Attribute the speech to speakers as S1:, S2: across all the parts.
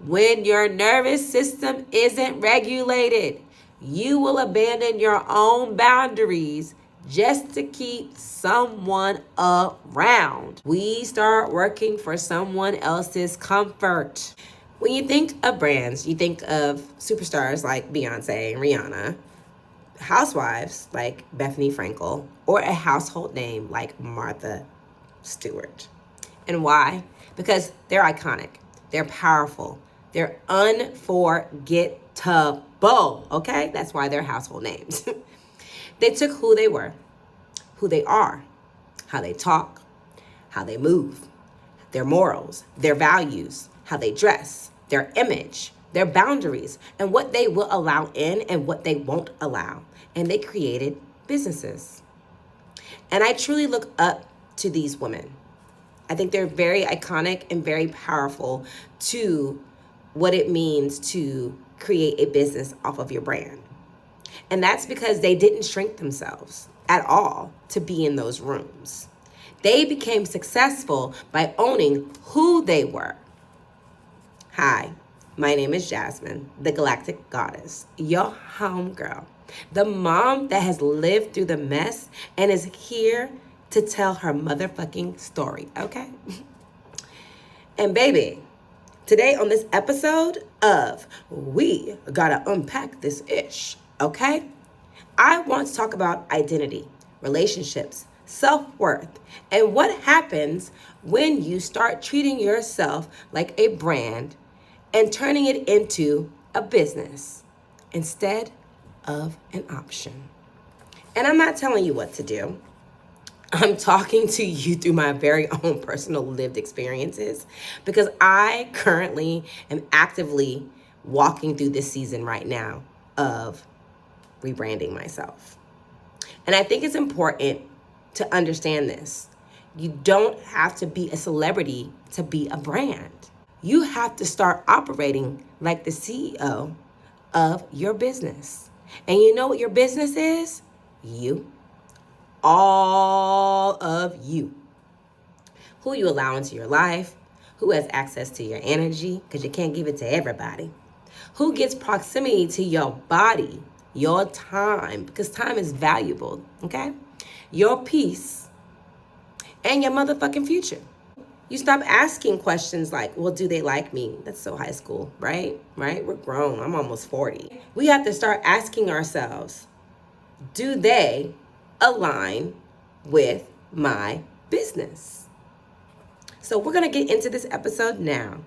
S1: When your nervous system isn't regulated, you will abandon your own boundaries just to keep someone around. We start working for someone else's comfort. When you think of brands, you think of superstars like Beyonce and Rihanna, housewives like Bethany Frankel, or a household name like Martha Stewart. And why? Because they're iconic, they're powerful, they're unforgettable, okay? That's why they're household names. They took who they were, who they are, how they talk, how they move, their morals, their values, how they dress, their image, their boundaries, and what they will allow in and what they won't allow. And they created businesses. And I truly look up to these women. I think they're very iconic and very powerful to what it means to create a business off of your brand. And that's because they didn't shrink themselves at all to be in those rooms. They became successful by owning who they were. Hi, my name is Jasmine, the Galactic Goddess, your homegirl, the mom that has lived through the mess and is here to tell her motherfucking story, okay? And baby, today on this episode of We Gotta Unpack This Ish, okay? I want to talk about identity, relationships, self-worth, and what happens when you start treating yourself like a brand and turning it into a business instead of an option. And I'm not telling you what to do. I'm talking to you through my very own personal lived experiences because I currently am actively walking through this season right now of rebranding myself. And I think it's important to understand this. You don't have to be a celebrity to be a brand. You have to start operating like the CEO of your business. And you know what your business is? You. All of you. Who you allow into your life, who has access to your energy, because you can't give it to everybody. Who gets proximity to your body, your time, because time is valuable, okay? Your peace, and your motherfucking future. You stop asking questions like, well, do they like me? That's so high school, right? Right? We're grown. I'm almost 40. We have to start asking ourselves, do they align with my business? So we're going to get into this episode now,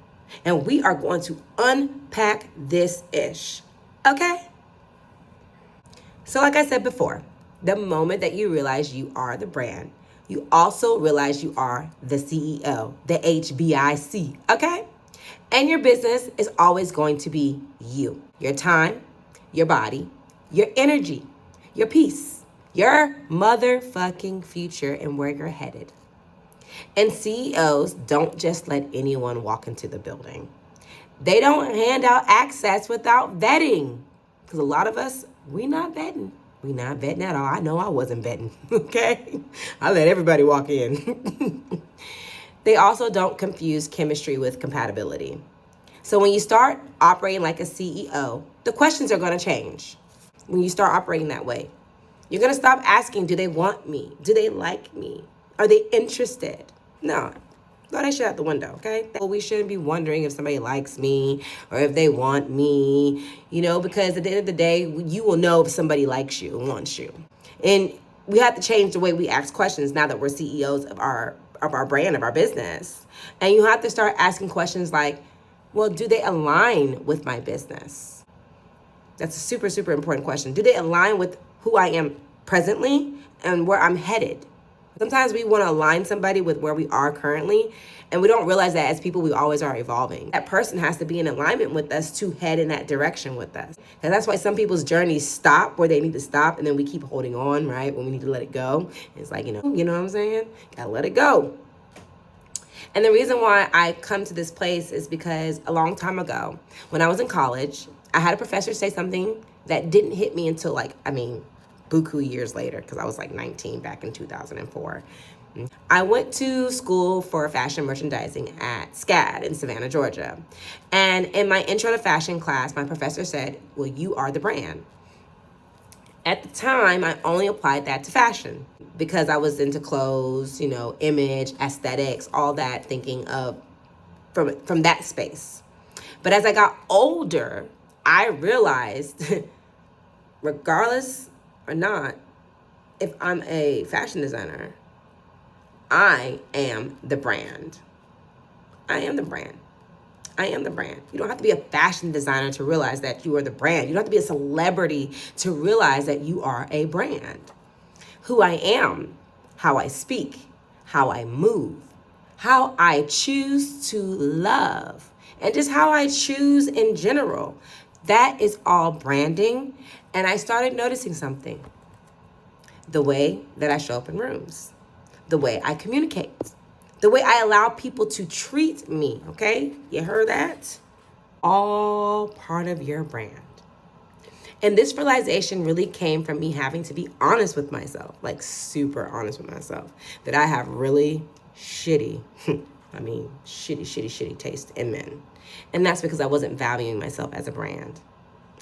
S1: and we are going to unpack this ish, okay? So like I said before, the moment that you realize you are the brand, you also realize you are the CEO, the HBIC, okay? And your business is always going to be you, your time, your body, your energy, your peace, your motherfucking future and where you're headed. And CEOs don't just let anyone walk into the building. They don't hand out access without vetting. Because a lot of us, we not vetting. We not vetting at all. I know I wasn't vetting, okay? I let everybody walk in. They also don't confuse chemistry with compatibility. So when you start operating like a CEO, the questions are going to change. When you start operating that way, you're going to stop asking, do they want me? Do they like me? Are they interested? No. Throw that shit out the window, okay? Well, we shouldn't be wondering if somebody likes me or if they want me, because at the end of the day, you will know if somebody likes you and wants you. And we have to change the way we ask questions now that we're CEOs of our brand, of our business. And you have to start asking questions like, well, do they align with my business? That's a super, super important question. Do they align with who I am presently and where I'm headed? Sometimes we want to align somebody with where we are currently, and we don't realize that as people, we always are evolving. That person has to be in alignment with us to head in that direction with us. And that's why some people's journeys stop where they need to stop, and then we keep holding on, right, when we need to let it go. It's like, you know what I'm saying? Gotta let it go. And the reason why I come to this place is because a long time ago, when I was in college, I had a professor say something that didn't hit me until buku years later, because I was like 19 back in 2004. I went to school for fashion merchandising at SCAD in Savannah, Georgia. And in my intro to fashion class, my professor said, well, you are the brand. At the time, I only applied that to fashion because I was into clothes, image, aesthetics, all that, thinking of from that space. But as I got older, I realized, regardless or not, if I'm a fashion designer, I am the brand. I am the brand. I am the brand. You don't have to be a fashion designer to realize that you are the brand. You don't have to be a celebrity to realize that you are a brand. Who I am, how I speak, how I move, how I choose to love, and just how I choose in general. That is all branding. And I started noticing something. The way that I show up in rooms, the way I communicate, the way I allow people to treat me, okay? You heard that? All part of your brand. And this realization really came from me having to be honest with myself, like super honest with myself, that I have really shitty taste in men. And that's because I wasn't valuing myself as a brand.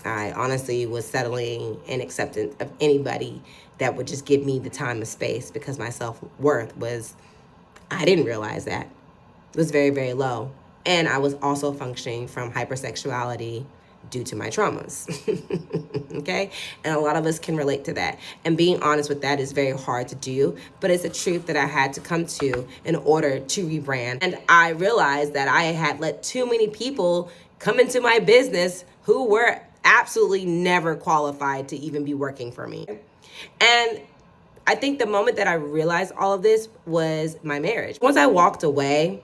S1: I honestly was settling and accepting of anybody that would just give me the time and space because my self-worth was, I didn't realize that, it was very, very low. And I was also functioning from hypersexuality due to my traumas. Okay? And a lot of us can relate to that. And being honest with that is very hard to do, but it's a truth that I had to come to in order to rebrand. And I realized that I had let too many people come into my business who were absolutely never qualified to even be working for me. And I think the moment that I realized all of this was my marriage. Once I walked away,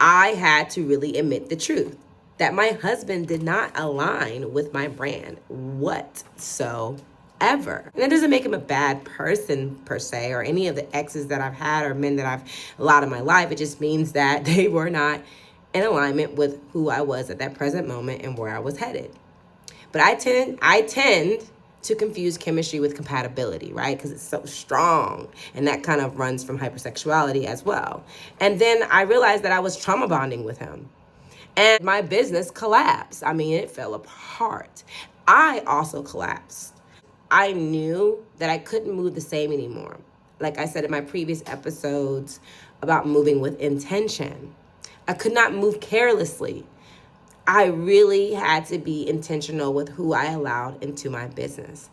S1: I had to really admit the truth that my husband did not align with my brand whatsoever. And that doesn't make him a bad person per se, or any of the exes that I've had or men that I've allowed in my life. It just means that they were not in alignment with who I was at that present moment and where I was headed. But I tend to confuse chemistry with compatibility, right? Because it's so strong. And that kind of runs from hypersexuality as well. And then I realized that I was trauma bonding with him. And my business collapsed. I mean, it fell apart. I also collapsed. I knew that I couldn't move the same anymore. Like I said in my previous episodes about moving with intention, I could not move carelessly. I really had to be intentional with who I allowed into my business.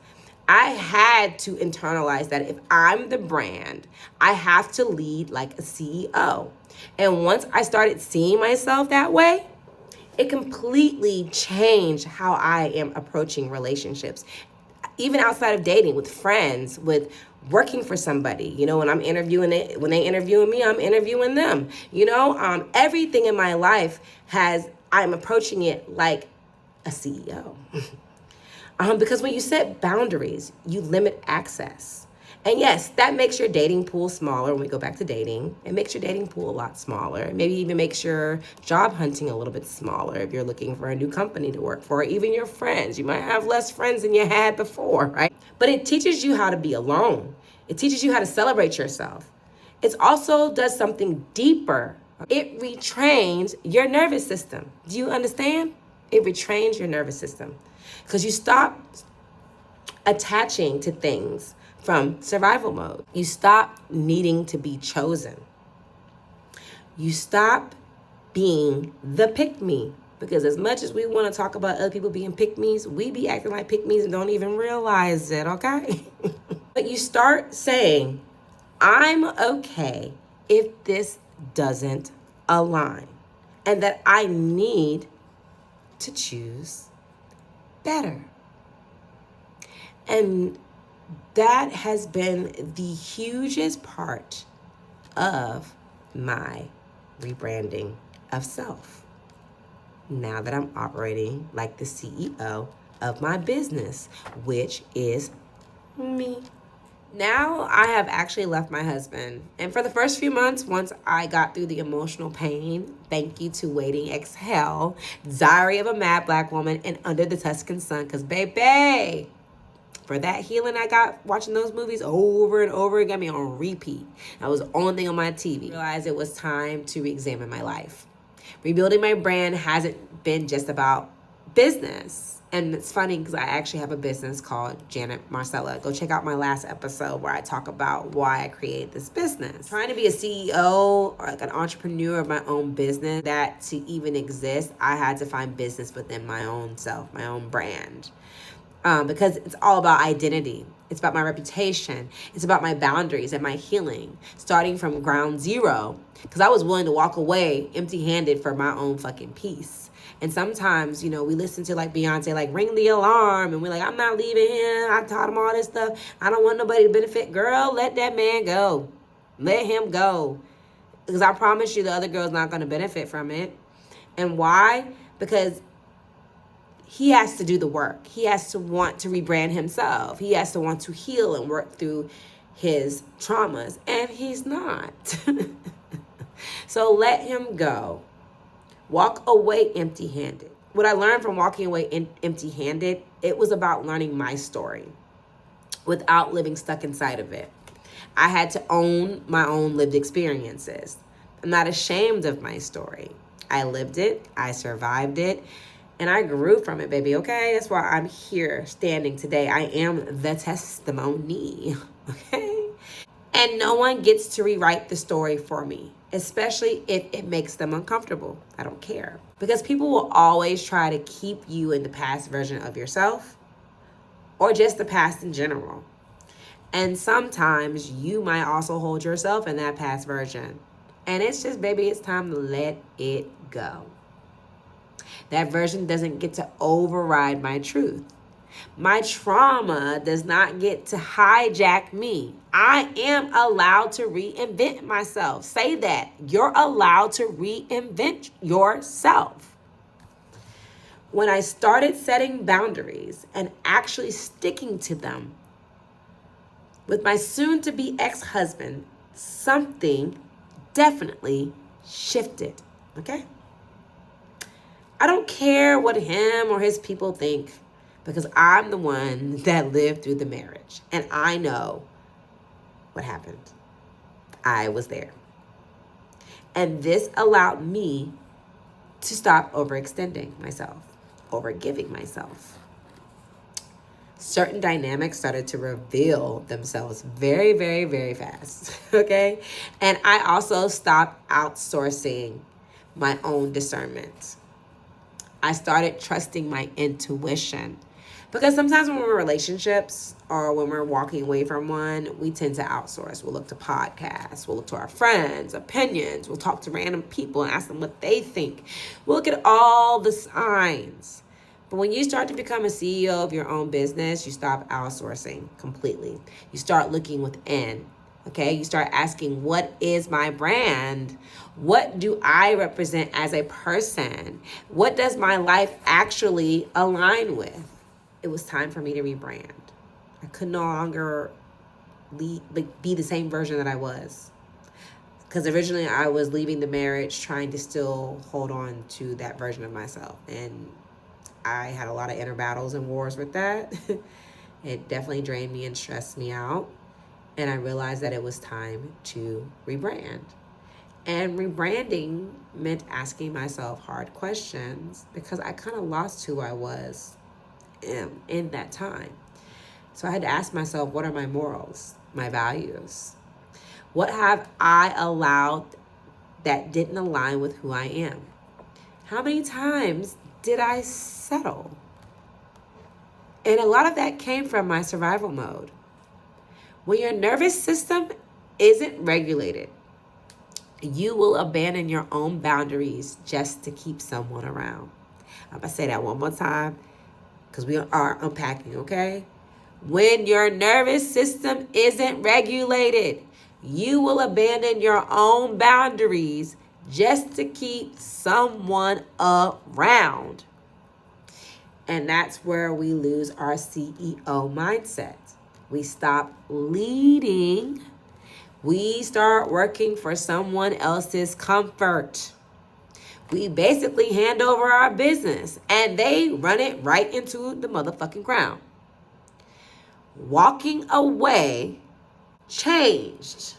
S1: I had to internalize that if I'm the brand, I have to lead like a CEO. And once I started seeing myself that way, it completely changed how I am approaching relationships. Even outside of dating, with friends, with working for somebody, when I'm interviewing it, when they interviewing me, I'm interviewing them. Everything in my life I'm approaching it like a CEO. Because when you set boundaries, you limit access. And yes, that makes your dating pool smaller. When we go back to dating, it makes your dating pool a lot smaller. Maybe even makes your job hunting a little bit smaller if you're looking for a new company to work for, or even your friends. You might have less friends than you had before, right? But it teaches you how to be alone. It teaches you how to celebrate yourself. It also does something deeper. It retrains your nervous system. Do you understand? It retrains your nervous system because you stop attaching to things from survival mode. You stop needing to be chosen. You stop being the pick-me. Because as much as we want to talk about other people being pick-me's, we be acting like pick-me's and don't even realize it, okay? But you start saying, I'm okay if this doesn't align. And that I need to choose better. And that has been the hugest part of my rebranding of self. Now that I'm operating like the CEO of my business, which is me. Now I have actually left my husband. And for the first few months, once I got through the emotional pain, thank you to Waiting Exhale, Diary of a Mad Black Woman, and Under the Tuscan Sun, because baby, for that healing I got watching those movies over and over. It got me on repeat. That was the only thing on my TV. I realized it was time to re-examine my life. Rebuilding my brand hasn't been just about business. And it's funny because I actually have a business called Janet Marcella. Go check out my last episode where I talk about why I created this business. Trying to be a CEO or like an entrepreneur of my own business, that to even exist, I had to find business within my own self, my own brand. Because it's all about identity. It's about my reputation. It's about my boundaries and my healing, starting from ground zero. Because I was willing to walk away empty-handed for my own fucking peace. And sometimes, we listen to like Beyonce, like ring the alarm. And we're like, I'm not leaving him. I taught him all this stuff. I don't want nobody to benefit. Girl, let that man go. Let him go. Because I promise you the other girl's not going to benefit from it. And why? Because he has to do the work. He has to want to rebrand himself. He has to want to heal and work through his traumas. And he's not. So let him go. Walk away empty-handed. What I learned from walking away empty-handed, it was about learning my story without living stuck inside of it. I had to own my own lived experiences. I'm not ashamed of my story. I lived it. I survived it. And I grew from it, baby, okay? That's why I'm here standing today. I am the testimony, okay? And no one gets to rewrite the story for me, especially if it makes them uncomfortable. I don't care. Because people will always try to keep you in the past version of yourself or just the past in general. And sometimes you might also hold yourself in that past version. And it's just, baby, it's time to let it go. That version doesn't get to override my truth. My trauma does not get to hijack me. I am allowed to reinvent myself. Say that. You're allowed to reinvent yourself. When I started setting boundaries and actually sticking to them with my soon-to-be ex-husband, something definitely shifted, okay? I don't care what him or his people think because I'm the one that lived through the marriage and I know what happened. I was there. And this allowed me to stop overextending myself, overgiving myself. Certain dynamics started to reveal themselves very, very, very fast, okay? And I also stopped outsourcing my own discernment. I started trusting my intuition. Because sometimes when we're in relationships or when we're walking away from one, we tend to outsource. We'll look to podcasts. We'll look to our friends' opinions. We'll talk to random people and ask them what they think. We'll look at all the signs. But when you start to become a CEO of your own business, you stop outsourcing completely. You start looking within. Okay, you start asking, what is my brand? What do I represent as a person? What does my life actually align with? It was time for me to rebrand. I could no longer be the same version that I was. Because originally I was leaving the marriage trying to still hold on to that version of myself. And I had a lot of inner battles and wars with that. It definitely drained me and stressed me out. And I realized that it was time to rebrand. And rebranding meant asking myself hard questions because I kind of lost who I was in that time. So I had to ask myself, what are my morals, my values? What have I allowed that didn't align with who I am? How many times did I settle? And a lot of that came from my survival mode. When your nervous system isn't regulated, you will abandon your own boundaries just to keep someone around. I'm going to say that one more time because we are unpacking, okay? When your nervous system isn't regulated, you will abandon your own boundaries just to keep someone around. And that's where we lose our CEO mindset. We stop leading. We start working for someone else's comfort. We basically hand over our business and they run it right into the motherfucking ground. walking away changed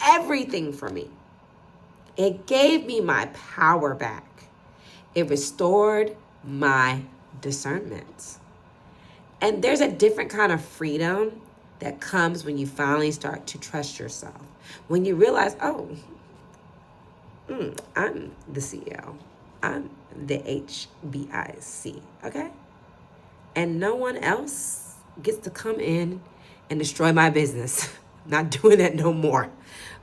S1: everything for me. It gave me my power back. It restored my discernment. And there's a different kind of freedom that comes when you finally start to trust yourself. When you realize, I'm the CEO. I'm the HBIC, okay? And no one else gets to come in and destroy my business. Not doing that no more,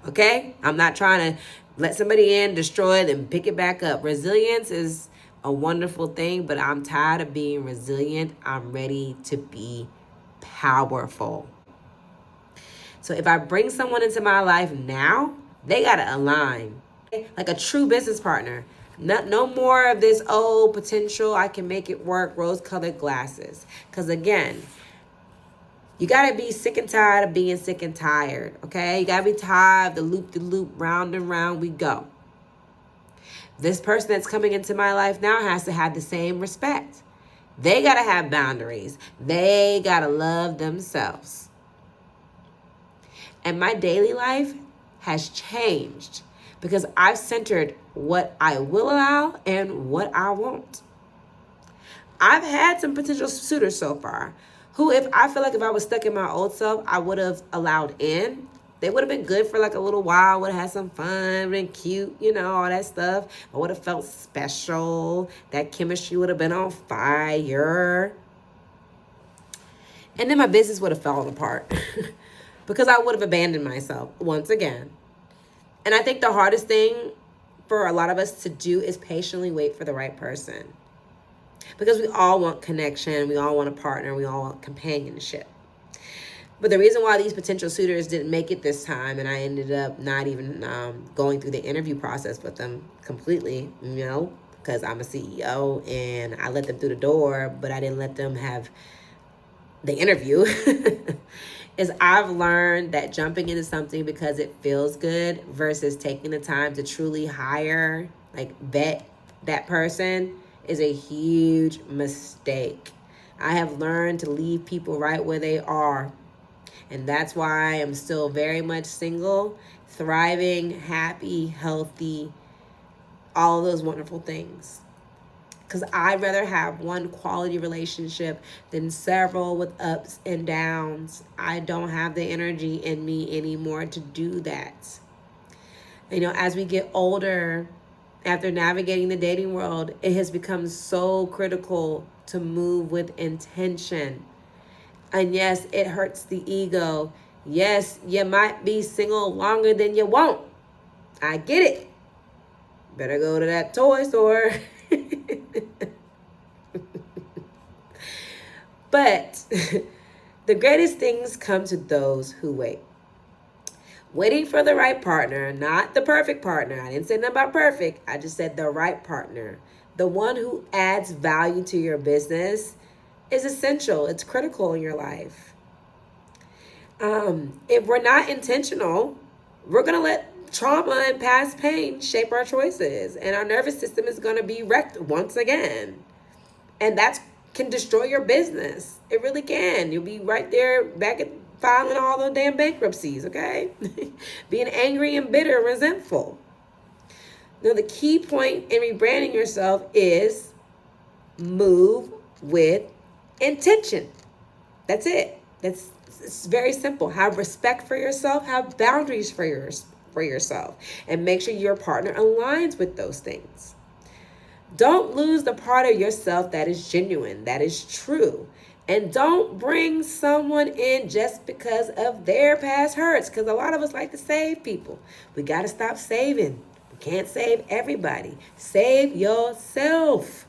S1: okay? I'm not trying to let somebody in, destroy it, and pick it back up. Resilience is a wonderful thing, but I'm tired of being resilient. I'm ready to be powerful. So if I bring someone into my life now, they got to align. Like a true business partner. No more of this, potential, I can make it work, rose-colored glasses. Because again, you got to be sick and tired of being sick and tired, okay? You got to be tired of the loop-de-loop, round and round we go. This person that's coming into my life now has to have the same respect. They got to have boundaries. They got to love themselves. And my daily life has changed because I've centered what I will allow and what I won't. I've had some potential suitors so far who, if I feel like if I was stuck in my old self, I would have allowed in. They would have been good for like a little while, would have had some fun, been cute, all that stuff. I would have felt special. That chemistry would have been on fire. And then my business would have fallen apart because I would have abandoned myself once again. And I think the hardest thing for a lot of us to do is patiently wait for the right person. Because we all want connection, we all want a partner, we all want companionship. But the reason why these potential suitors didn't make it this time, and I ended up not even going through the interview process with them completely, because I'm a CEO and I let them through the door, but I didn't let them have the interview, is I've learned that jumping into something because it feels good versus taking the time to truly hire, vet that person, is a huge mistake. I have learned to leave people right where they are. And that's why I am still very much single, thriving, happy, healthy, all of those wonderful things. Because I'd rather have one quality relationship than several with ups and downs. I don't have the energy in me anymore to do that. As we get older, after navigating the dating world, it has become so critical to move with intention. And yes, it hurts the ego. Yes, you might be single longer than you want. I get it. Better go to that toy store. But the greatest things come to those who wait. Waiting for the right partner, not the perfect partner. I didn't say nothing about perfect. I just said the right partner. The one who adds value to your business is essential. It's critical in your life. If we're not intentional, we're going to let trauma and past pain shape our choices. And our nervous system is going to be wrecked once again. And that can destroy your business. It really can. You'll be right there back at filing all those damn bankruptcies, okay? Being angry and bitter and resentful. Now, the key point in rebranding yourself is move with intention. That's it. It's very simple. Have respect for yourself. Have boundaries for yourself. And make sure your partner aligns with those things. Don't lose the part of yourself that is genuine, that is true. And don't bring someone in just because of their past hurts. Because a lot of us like to save people. We got to stop saving. We can't save everybody. Save yourself.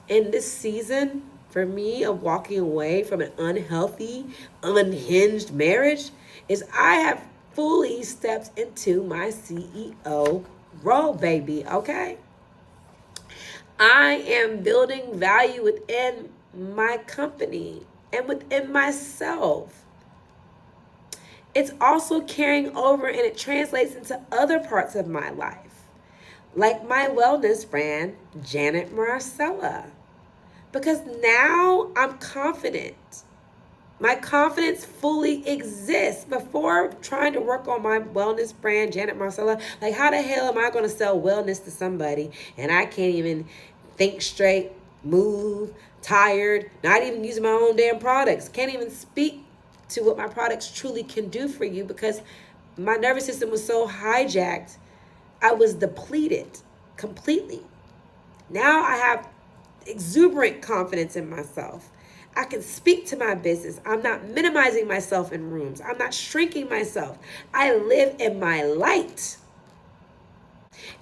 S1: In this season, for me, of walking away from an unhealthy, unhinged marriage, is I have fully stepped into my CEO role, baby, okay? I am building value within my company and within myself. It's also carrying over and it translates into other parts of my life, like my wellness brand, Janet Marcella. Because now I'm confident. My confidence fully exists. Before trying to work on my wellness brand, Janet Marcella, like how the hell am I going to sell wellness to somebody and I can't even think straight, move, tired, not even using my own damn products, can't even speak to what my products truly can do for you because my nervous system was so hijacked. I was depleted completely. Now I have exuberant confidence in myself. I can speak to my business. I'm not minimizing myself in rooms. I'm not shrinking myself. I live in my light.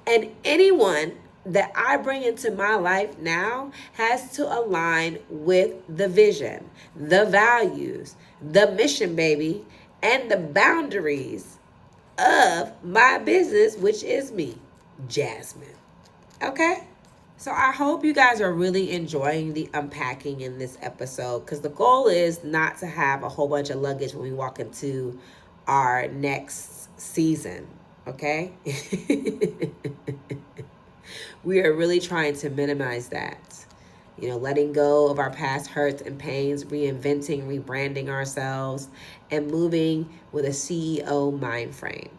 S1: And anyone that I bring into my life now has to align with the vision, the values, the mission, baby, and the boundaries of my business, which is me, Jasmine. Okay? So I hope you guys are really enjoying the unpacking in this episode because the goal is not to have a whole bunch of luggage when we walk into our next season, okay? We are really trying to minimize that. You know, letting go of our past hurts and pains, reinventing, rebranding ourselves, and moving with a CEO mind frame.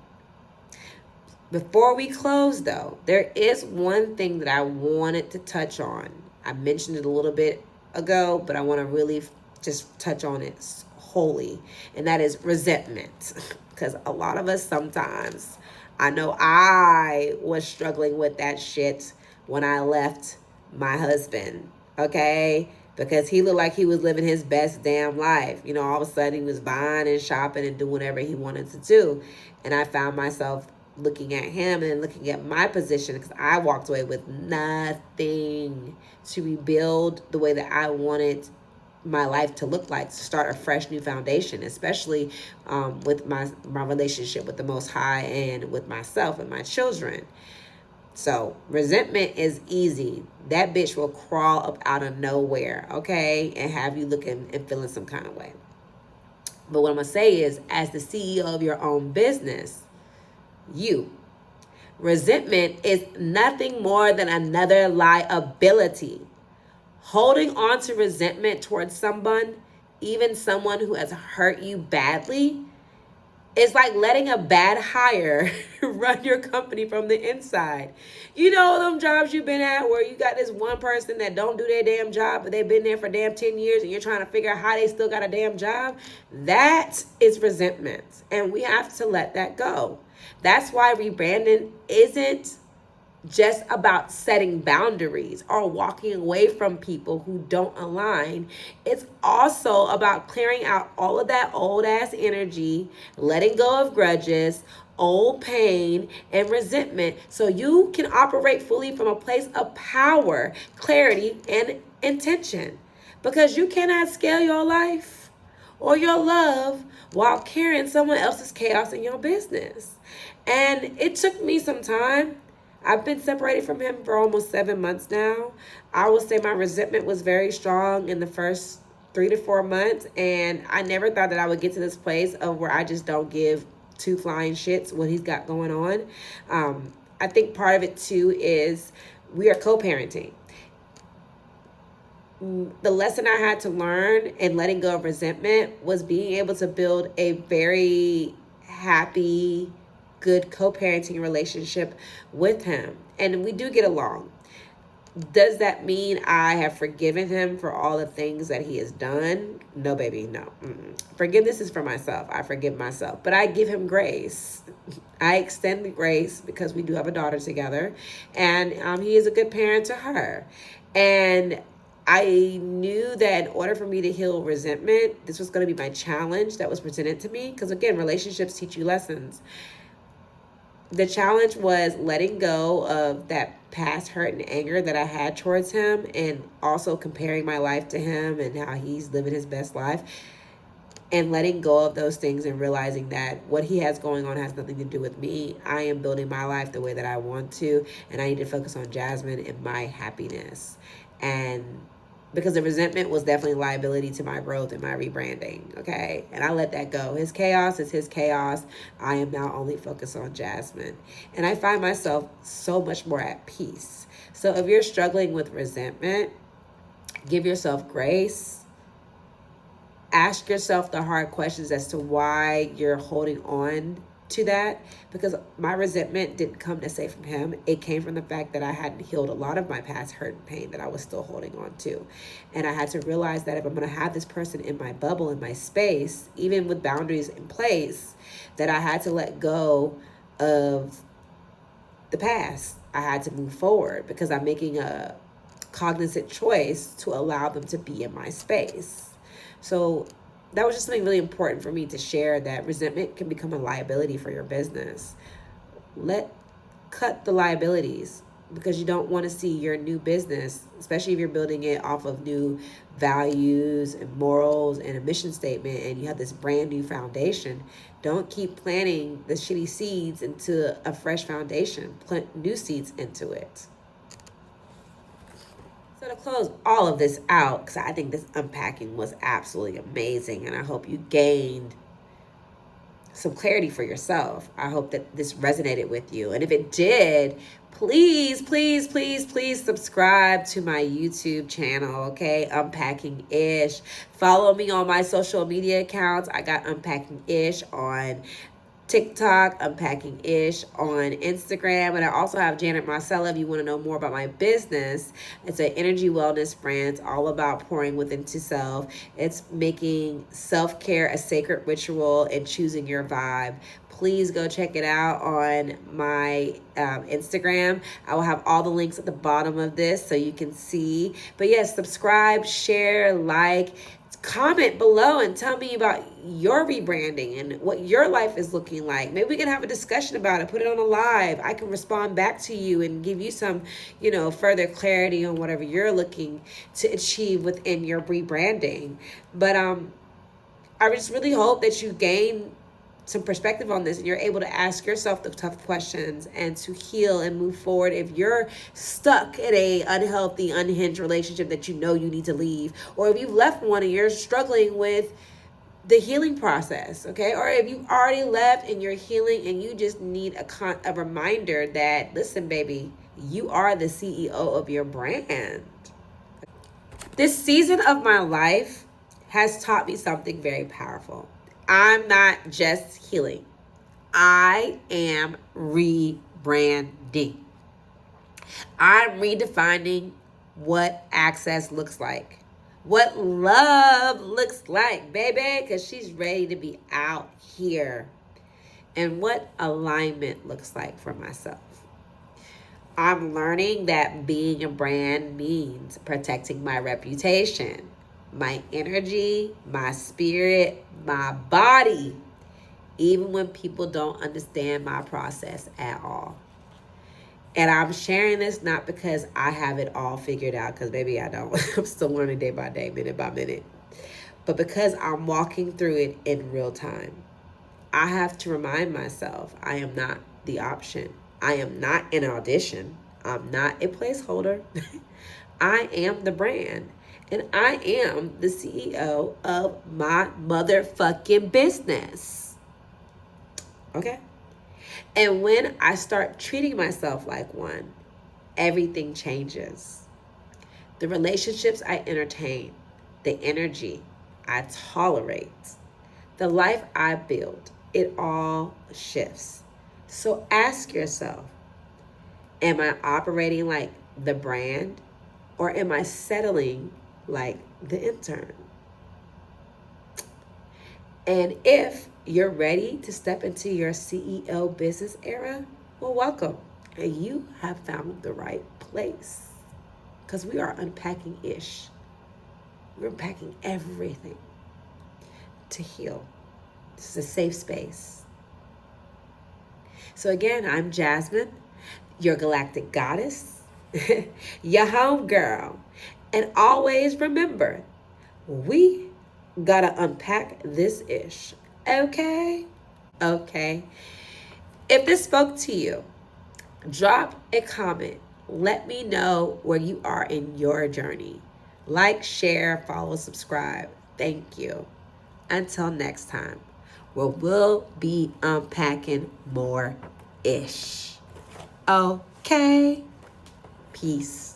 S1: Before we close, though, there is one thing that I wanted to touch on. I mentioned it a little bit ago, but I want to really just touch on it wholly, and that is resentment. Because a lot of us sometimes, I know I was struggling with that shit when I left my husband, okay? Because he looked like he was living his best damn life. You know, all of a sudden he was buying and shopping and doing whatever he wanted to do. And I found myself looking at him and looking at my position because I walked away with nothing to rebuild the way that I wanted my life to look like, to start a fresh new foundation, especially with my relationship with the Most High and with myself and my children. So resentment is easy. That bitch will crawl up out of nowhere, okay, and have you looking and feeling some kind of way. But what I'm going to say is, as the CEO of your own business, resentment is nothing more than another liability. Holding on to resentment towards someone, even someone who has hurt you badly, is like letting a bad hire run your company from the inside. You know them jobs you've been at where you got this one person that don't do their damn job, but they've been there for damn 10 years and you're trying to figure out how they still got a damn job? That is resentment. And we have to let that go. That's why rebranding isn't just about setting boundaries or walking away from people who don't align. It's also about clearing out all of that old ass energy, letting go of grudges, old pain, and resentment so you can operate fully from a place of power, clarity, and intention. Because you cannot scale your life or your love while carrying someone else's chaos in your business. And it took me some time. I've been separated from him for almost 7 months now. I will say my resentment was very strong in the first 3 to 4 months, and I never thought that I would get to this place of where I just don't give two flying shits what he's got going on. I think part of it too is we are co-parenting. The lesson I had to learn in letting go of resentment was being able to build a very happy, good co-parenting relationship with him. And we do get along. Does that mean I have forgiven him for all the things that he has done? No, baby, no. Forgiveness is for myself. I forgive myself. But I give him grace. I extend the grace because we do have a daughter together. And he is a good parent to her. And I knew that in order for me to heal resentment, this was going to be my challenge that was presented to me. Because again, relationships teach you lessons. The challenge was letting go of that past hurt and anger that I had towards him, and also comparing my life to him and how he's living his best life, and letting go of those things and realizing that what he has going on has nothing to do with me. I am building my life the way that I want to, and I need to focus on Jasmine and my happiness. And because the resentment was definitely liability to my growth and my rebranding, okay? And I let that go. His chaos is his chaos. I am now only focused on Jasmine. And I find myself so much more at peace. So if you're struggling with resentment, give yourself grace. Ask yourself the hard questions as to why you're holding on to that, because my resentment didn't come necessarily from him. It came from the fact that I hadn't healed a lot of my past hurt and pain that I was still holding on to. And I had to realize that if I'm going to have this person in my bubble, in my space, even with boundaries in place, that I had to let go of the past. I had to move forward because I'm making a cognizant choice to allow them to be in my space. So that was just something really important for me to share, that resentment can become a liability for your business. Cut the liabilities, because you don't want to see your new business, especially if you're building it off of new values and morals and a mission statement, and you have this brand new foundation. Don't keep planting the shitty seeds into a fresh foundation. Plant new seeds into it. So to close all of this out, because I think this unpacking was absolutely amazing, and I hope you gained some clarity for yourself. I hope that this resonated with you. And if it did, please, please, please, please subscribe to my YouTube channel, okay? Unpacking Ish. Follow me on my social media accounts. I got Unpacking Ish on TikTok, Unpacking Ish on Instagram, and I also have Janet Marcella if you want to know more about my business. It's an energy wellness brand. It's all about pouring within to self. It's making self-care a sacred ritual and choosing your vibe. Please go check it out on my Instagram. I will have all the links at the bottom of this so you can see. But yes, subscribe, share, like, comment below and tell me about your rebranding and what your life is looking like. Maybe we can have a discussion about it, put it on a live. I can respond back to you and give you some, further clarity on whatever you're looking to achieve within your rebranding. But I just really hope that you gain some perspective on this and you're able to ask yourself the tough questions and to heal and move forward if you're stuck in a unhealthy, unhinged relationship that you know you need to leave, or if you've left one and you're struggling with the healing process, okay? Or if you already left and you're healing and you just need a reminder that, listen, baby, you are the CEO of your brand. This season of my life has taught me something very powerful. I'm not just healing. I am rebranding. I'm redefining what access looks like, what love looks like, baby, because she's ready to be out here, and what alignment looks like for myself. I'm learning that being a brand means protecting my reputation, my energy, my spirit, my body, even when people don't understand my process at all. And I'm sharing this not because I have it all figured out, because maybe I don't. I'm still learning day by day, minute by minute. But because I'm walking through it in real time. I have to remind myself I am not the option. I am not an audition. I'm not a placeholder. I am the brand. And I am the CEO of my motherfucking business. Okay? And when I start treating myself like one, everything changes. The relationships I entertain, the energy I tolerate, the life I build, it all shifts. So ask yourself, am I operating like the brand, or am I settling like the intern? And if you're ready to step into your CEO business era, well, welcome. And you have found the right place, because we are unpacking ish. We're unpacking everything to heal. This is a safe space. So again, I'm Jasmine, your galactic goddess, your home girl. And always remember, we gotta unpack this ish. Okay? Okay. If this spoke to you, drop a comment. Let me know where you are in your journey. Like, share, follow, subscribe. Thank you. Until next time, where we'll be unpacking more ish. Okay? Peace.